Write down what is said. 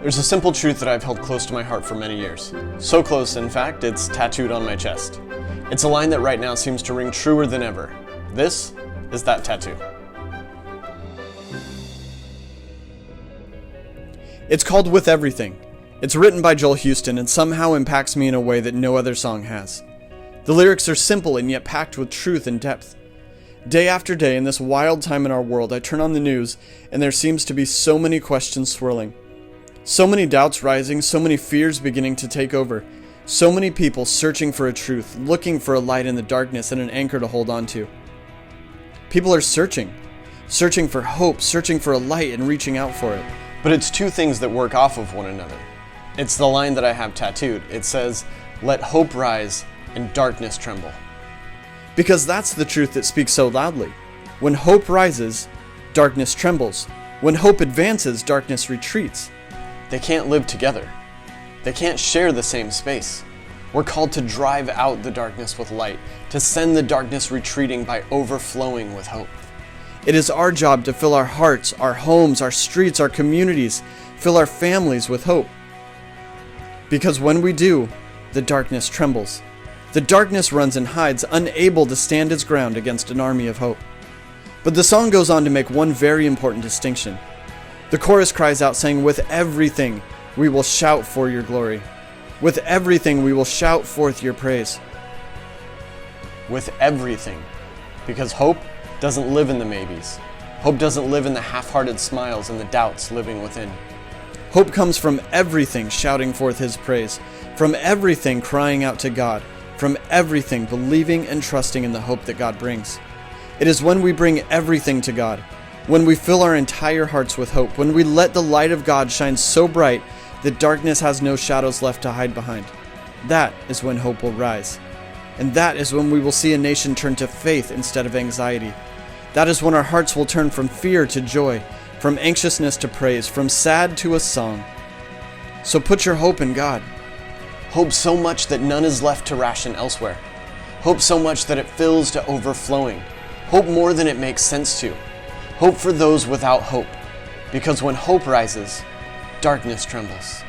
There's a simple truth that I've held close to my heart for many years. So close, in fact, it's tattooed on my chest. It's a line that right now seems to ring truer than ever. This is that tattoo. It's called With Everything. It's written by Joel Houston and somehow impacts me in a way that no other song has. The lyrics are simple and yet packed with truth and depth. Day after day in this wild time in our world, I turn on the news and there seems to be so many questions swirling. So many doubts rising, so many fears beginning to take over. So many people searching for a truth, looking for a light in the darkness and an anchor to hold on to. People are searching for hope, searching for a light and reaching out for it. But it's two things that work off of one another. It's the line that I have tattooed. It says, "Let hope rise and darkness tremble." Because that's the truth that speaks so loudly. When hope rises, darkness trembles. When hope advances, darkness retreats. They can't live together. They can't share the same space. We're called to drive out the darkness with light, to send the darkness retreating by overflowing with hope. It is our job to fill our hearts, our homes, our streets, our communities, fill our families with hope. Because when we do, the darkness trembles. The darkness runs and hides, unable to stand its ground against an army of hope. But the song goes on to make one very important distinction. The chorus cries out saying, "With everything we will shout for your glory. With everything we will shout forth your praise." With everything. Because hope doesn't live in the maybes. Hope doesn't live in the half-hearted smiles and the doubts living within. Hope comes from everything shouting forth his praise, from everything crying out to God, from everything believing and trusting in the hope that God brings. It is when we bring everything to God, when we fill our entire hearts with hope, when we let the light of God shine so bright that darkness has no shadows left to hide behind. That is when hope will rise. And that is when we will see a nation turn to faith instead of anxiety. That is when our hearts will turn from fear to joy, from anxiousness to praise, from sad to a song. So put your hope in God. Hope so much that none is left to ration elsewhere. Hope so much that it fills to overflowing. Hope more than it makes sense to. Hope for those without hope. Because when hope rises, darkness trembles.